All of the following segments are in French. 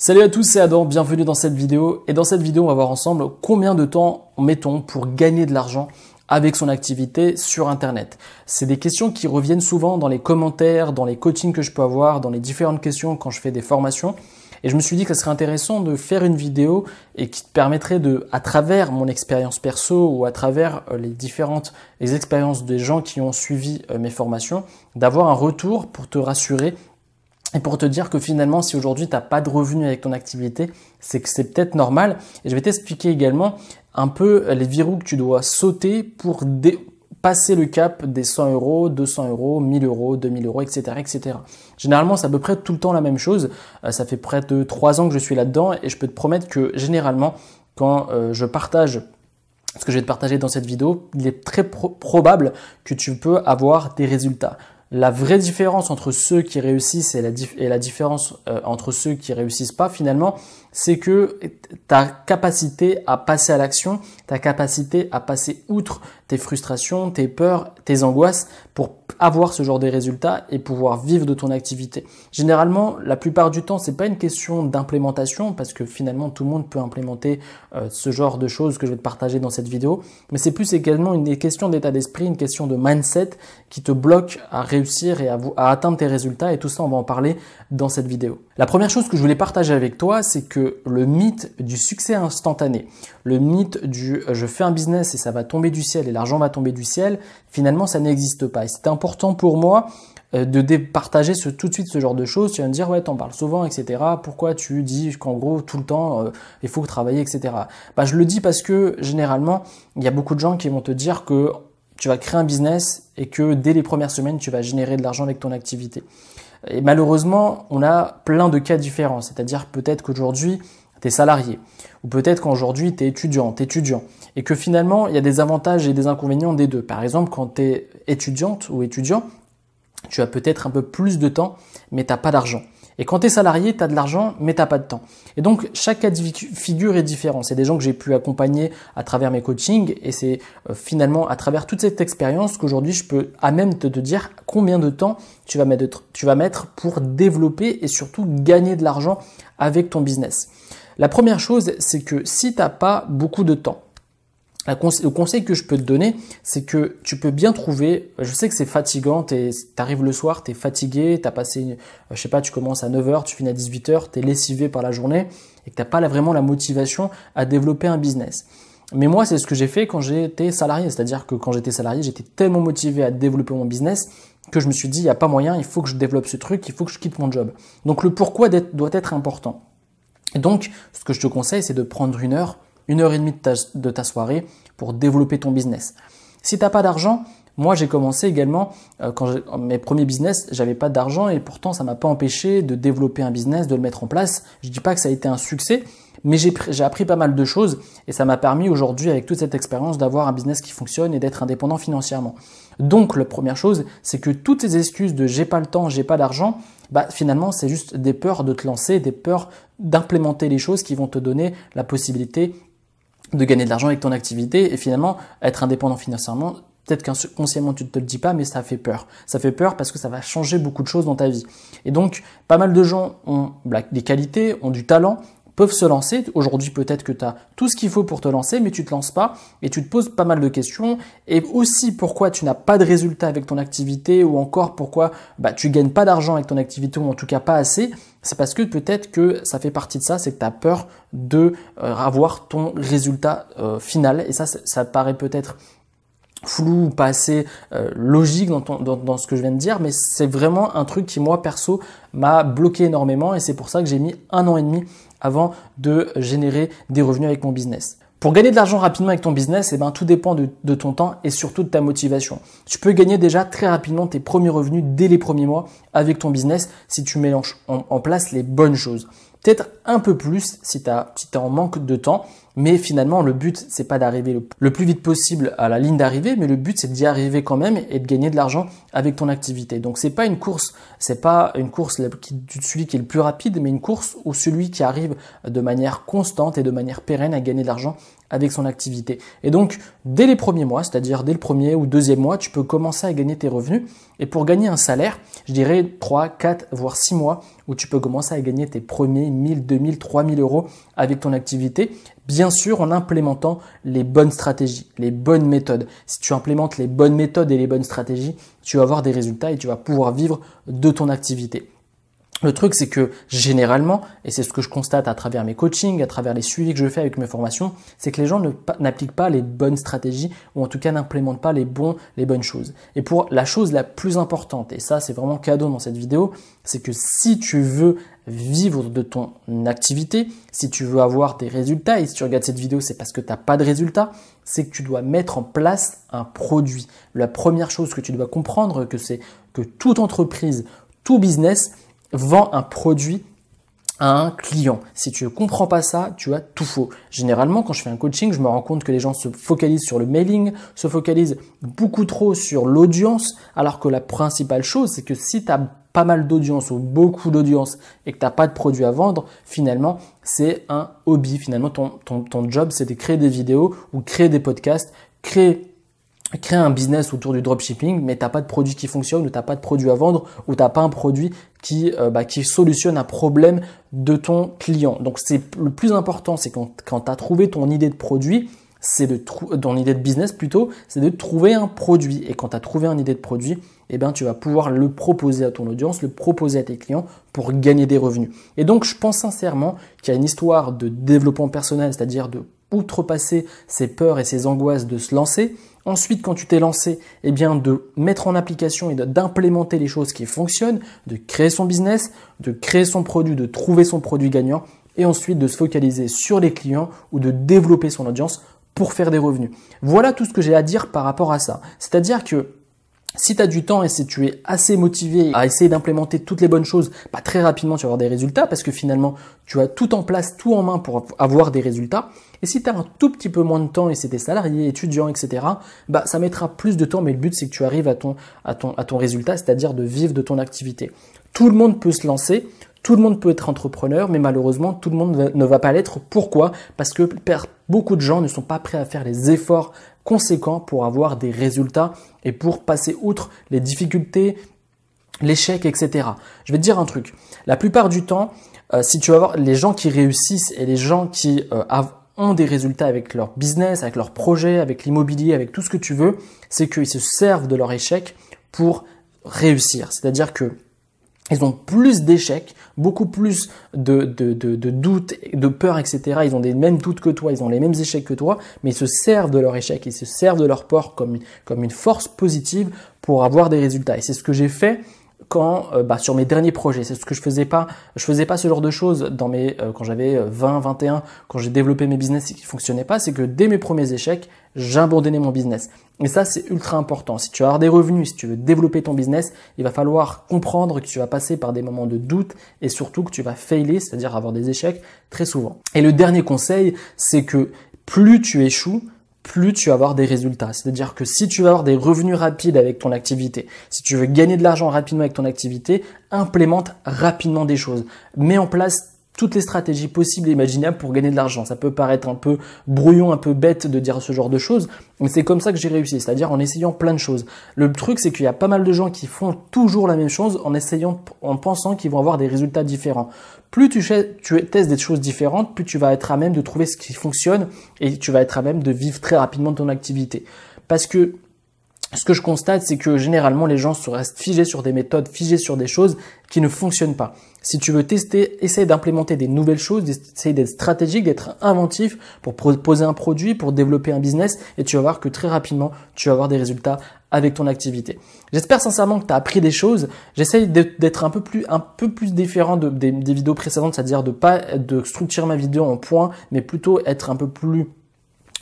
Salut à tous, c'est Adam, bienvenue dans cette vidéo. Et dans cette vidéo, on va voir ensemble combien de temps mettons pour gagner de l'argent avec son activité sur Internet. C'est des questions qui reviennent souvent dans les commentaires, dans les coachings que je peux avoir, dans les différentes questions quand je fais des formations. Et je me suis dit que ce serait intéressant de faire une vidéo et qui te permettrait de, à travers mon expérience perso ou à travers les expériences des gens qui ont suivi mes formations, d'avoir un retour pour te rassurer et pour te dire que finalement, si aujourd'hui tu n'as pas de revenus avec ton activité, c'est que c'est peut-être normal. Et je vais t'expliquer également un peu les verrous que tu dois sauter pour passer le cap des 100 euros, 200 euros, 1000 euros, 2000 euros, etc., etc. Généralement, c'est à peu près tout le temps la même chose. Ça fait près de 3 ans que je suis là-dedans et je peux te promettre que généralement, quand je partage ce que je vais te partager dans cette vidéo, il est très probable que tu peux avoir des résultats. La vraie différence entre ceux qui réussissent et la différence entre ceux qui réussissent pas finalement, c'est que ta capacité à passer à l'action, ta capacité à passer outre tes frustrations, tes peurs, tes angoisses pour avoir ce genre de résultats et pouvoir vivre de ton activité. Généralement, la plupart du temps, c'est pas une question d'implémentation parce que finalement tout le monde peut implémenter ce genre de choses que je vais te partager dans cette vidéo, mais c'est plus également une question d'état d'esprit, une question de mindset qui te bloque à réussir et à atteindre tes résultats, et tout ça on va en parler dans cette vidéo. La première chose que je voulais partager avec toi, c'est que le mythe du succès instantané, le mythe du je fais un business et ça va tomber du ciel et l'argent va tomber du ciel, finalement ça n'existe pas. Et c'est important pour moi de partager tout de suite ce genre de choses. Tu vas me dire ouais, t'en parles souvent, etc. Pourquoi tu dis qu'en gros tout le temps il faut travailler, etc. Je le dis parce que généralement il y a beaucoup de gens qui vont te dire que tu vas créer un business et que dès les premières semaines tu vas générer de l'argent avec ton activité. Et malheureusement, on a plein de cas différents. C'est-à-dire peut-être qu'aujourd'hui, tu es salarié ou peut-être qu'aujourd'hui, tu es étudiant, et que finalement, il y a des avantages et des inconvénients des deux. Par exemple, quand tu es étudiante ou étudiant, tu as peut-être un peu plus de temps, mais tu n'as pas d'argent. Et quand tu es salarié, tu as de l'argent, mais tu n'as pas de temps. Et donc, chaque cas de figure est différent. C'est des gens que j'ai pu accompagner à travers mes coachings et c'est finalement à travers toute cette expérience qu'aujourd'hui, je peux à même te dire combien de temps tu vas mettre pour développer et surtout gagner de l'argent avec ton business. La première chose, c'est que si tu n'as pas beaucoup de temps, le conseil que je peux te donner, c'est que tu peux bien trouver, je sais que c'est fatigant, t'arrives le soir, t'es fatigué, t'as passé, je sais pas, tu commences à 9h, tu finis à 18h, t'es lessivé par la journée et que t'as pas vraiment la motivation à développer un business. Mais moi, c'est ce que j'ai fait quand j'étais salarié, c'est-à-dire que quand j'étais salarié, j'étais tellement motivé à développer mon business que je me suis dit, il n'y a pas moyen, il faut que je développe ce truc, il faut que je quitte mon job. Donc le pourquoi doit être important. Et donc, ce que je te conseille, c'est de prendre 1 heure et demie de ta soirée pour développer ton business. Si tu n'as pas d'argent, moi j'ai commencé également, mes premiers business, j'avais pas d'argent et pourtant ça m'a pas empêché de développer un business, de le mettre en place. Je dis pas que ça a été un succès, mais j'ai appris pas mal de choses et ça m'a permis aujourd'hui avec toute cette expérience d'avoir un business qui fonctionne et d'être indépendant financièrement. Donc la première chose, c'est que toutes ces excuses de j'ai pas le temps, j'ai pas d'argent, finalement c'est juste des peurs de te lancer, des peurs d'implémenter les choses qui vont te donner la possibilité de gagner de l'argent avec ton activité et finalement être indépendant financièrement. Peut-être qu'inconsciemment tu ne te le dis pas, mais ça fait peur. Ça fait peur parce que ça va changer beaucoup de choses dans ta vie. Et donc, pas mal de gens ont des qualités, ont du talent, peuvent se lancer. Aujourd'hui, peut-être que tu as tout ce qu'il faut pour te lancer, mais tu te lances pas et tu te poses pas mal de questions. Et aussi, pourquoi tu n'as pas de résultat avec ton activité ou encore pourquoi tu gagnes pas d'argent avec ton activité ou en tout cas pas assez. C'est parce que peut-être que ça fait partie de ça, c'est que tu as peur de avoir ton résultat final. Et ça paraît peut-être flou ou pas assez logique dans ce que je viens de dire, mais c'est vraiment un truc qui, moi, perso, m'a bloqué énormément et c'est pour ça que j'ai mis 1 an et demi avant de générer des revenus avec mon business. Pour gagner de l'argent rapidement avec ton business, tout dépend de ton temps et surtout de ta motivation. Tu peux gagner déjà très rapidement tes premiers revenus dès les premiers mois avec ton business si tu mélanges en place les bonnes choses. Peut-être un peu plus si tu es en manque de temps, mais finalement le but c'est pas d'arriver le plus vite possible à la ligne d'arrivée, mais le but c'est d'y arriver quand même et de gagner de l'argent avec ton activité. Donc c'est pas une course de celui qui est le plus rapide, mais une course où celui qui arrive de manière constante et de manière pérenne à gagner de l'argent avec son activité. Et donc, dès les premiers mois, c'est-à-dire dès le premier ou deuxième mois, tu peux commencer à gagner tes revenus. Et pour gagner un salaire, je dirais 3, 4, voire 6 mois, où tu peux commencer à gagner tes premiers 1000, 2000, 3000 euros avec ton activité. Bien sûr, en implémentant les bonnes stratégies, les bonnes méthodes. Si tu implémentes les bonnes méthodes et les bonnes stratégies, tu vas avoir des résultats et tu vas pouvoir vivre de ton activité. Le truc, c'est que généralement, et c'est ce que je constate à travers mes coachings, à travers les suivis que je fais avec mes formations, c'est que les gens n'appliquent pas les bonnes stratégies ou en tout cas n'implémentent pas les bonnes choses. Et pour la chose la plus importante, et ça c'est vraiment cadeau dans cette vidéo, c'est que si tu veux vivre de ton activité, si tu veux avoir des résultats, et si tu regardes cette vidéo, c'est parce que tu n'as pas de résultats, c'est que tu dois mettre en place un produit. La première chose que tu dois comprendre, c'est que toute entreprise, tout business vend un produit à un client. Si tu ne comprends pas ça, tu as tout faux. Généralement, quand je fais un coaching, je me rends compte que les gens se focalisent sur le mailing, se focalisent beaucoup trop sur l'audience, alors que la principale chose, c'est que si tu as pas mal d'audience ou beaucoup d'audience et que tu n'as pas de produit à vendre, finalement, c'est un hobby. Finalement, ton job, c'est de créer des vidéos ou créer des podcasts, créer un business autour du dropshipping, mais tu n'as pas de produit qui fonctionne ou tu n'as pas de produit à vendre ou tu n'as pas un produit qui solutionne un problème de ton client. Donc, le plus important, c'est quand tu as trouvé ton idée de produit, ton idée de business plutôt, c'est de trouver un produit. Et quand tu as trouvé une idée de produit, eh bien, tu vas pouvoir le proposer à ton audience, le proposer à tes clients pour gagner des revenus. Et donc, je pense sincèrement qu'il y a une histoire de développement personnel, c'est-à-dire de outrepasser ses peurs et ses angoisses de se lancer. Ensuite, quand tu t'es lancé, eh bien, de mettre en application et d'implémenter les choses qui fonctionnent, de créer son business, de créer son produit, de trouver son produit gagnant et ensuite de se focaliser sur les clients ou de développer son audience pour faire des revenus. Voilà tout ce que j'ai à dire par rapport à ça. C'est-à-dire que si tu as du temps et si tu es assez motivé à essayer d'implémenter toutes les bonnes choses, très rapidement tu vas avoir des résultats parce que finalement tu as tout en place, tout en main pour avoir des résultats. Et si tu as un tout petit peu moins de temps et c'est des salariés, étudiants, etc., ça mettra plus de temps, mais le but c'est que tu arrives à ton résultat, c'est-à-dire de vivre de ton activité. Tout le monde peut se lancer, tout le monde peut être entrepreneur, mais malheureusement tout le monde ne va pas l'être. Pourquoi? Parce que beaucoup de gens ne sont pas prêts à faire les efforts conséquents pour avoir des résultats et pour passer outre les difficultés, l'échec, etc. Je vais te dire un truc. La plupart du temps, si tu vas voir les gens qui réussissent et les gens qui ont des résultats avec leur business, avec leur projet, avec l'immobilier, avec tout ce que tu veux, c'est qu'ils se servent de leur échec pour réussir. C'est-à-dire que ils ont plus d'échecs, beaucoup plus de doutes, de peurs, etc. Ils ont les mêmes doutes que toi, ils ont les mêmes échecs que toi, mais ils se servent de leur échec, ils se servent de leur peur comme une force positive pour avoir des résultats. Et c'est ce que j'ai fait sur mes derniers projets. C'est ce que je faisais pas ce genre de choses quand j'avais 20, 21, quand j'ai développé mes business et qui fonctionnaient pas, c'est que dès mes premiers échecs, j'abandonnais mon business. Et ça, c'est ultra important. Si tu veux avoir des revenus, si tu veux développer ton business, il va falloir comprendre que tu vas passer par des moments de doute et surtout que tu vas failer, c'est-à-dire avoir des échecs très souvent. Et le dernier conseil, c'est que plus tu échoues, plus tu vas avoir des résultats. C'est-à-dire que si tu veux avoir des revenus rapides avec ton activité, si tu veux gagner de l'argent rapidement avec ton activité, implémente rapidement des choses. Mets en place toutes les stratégies possibles et imaginables pour gagner de l'argent. Ça peut paraître un peu brouillon, un peu bête de dire ce genre de choses, mais c'est comme ça que j'ai réussi, c'est-à-dire en essayant plein de choses. Le truc, c'est qu'il y a pas mal de gens qui font toujours la même chose en pensant qu'ils vont avoir des résultats différents. Plus tu testes des choses différentes, plus tu vas être à même de trouver ce qui fonctionne et tu vas être à même de vivre très rapidement ton activité. Parce que ce que je constate, c'est que généralement, les gens se restent figés sur des méthodes, figés sur des choses qui ne fonctionnent pas. Si tu veux tester, essaye d'implémenter des nouvelles choses, essaye d'être stratégique, d'être inventif pour proposer un produit, pour développer un business et tu vas voir que très rapidement, tu vas avoir des résultats avec ton activité. J'espère sincèrement que tu as appris des choses. J'essaye d'être un peu plus différent des vidéos précédentes, c'est-à-dire de structurer ma vidéo en points, mais plutôt être un peu plus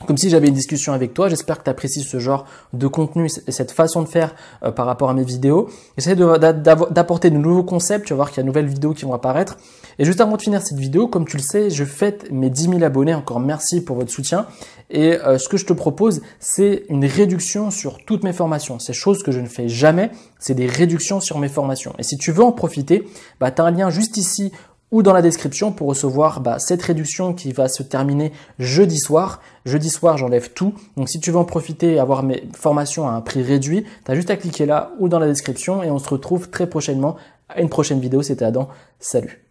comme si j'avais une discussion avec toi. J'espère que tu apprécies ce genre de contenu et cette façon de faire par rapport à mes vidéos. J'essaie d'apporter de nouveaux concepts. Tu vas voir qu'il y a de nouvelles vidéos qui vont apparaître. Et juste avant de finir cette vidéo, comme tu le sais, je fête mes 10 000 abonnés. Encore merci pour votre soutien. Et ce que je te propose, c'est une réduction sur toutes mes formations. C'est chose que je ne fais jamais. C'est des réductions sur mes formations. Et si tu veux en profiter, tu as un lien juste ici ou dans la description pour recevoir cette réduction qui va se terminer jeudi soir. Jeudi soir, j'enlève tout. Donc si tu veux en profiter et avoir mes formations à un prix réduit, tu as juste à cliquer là ou dans la description et on se retrouve très prochainement à une prochaine vidéo. C'était Adam. Salut.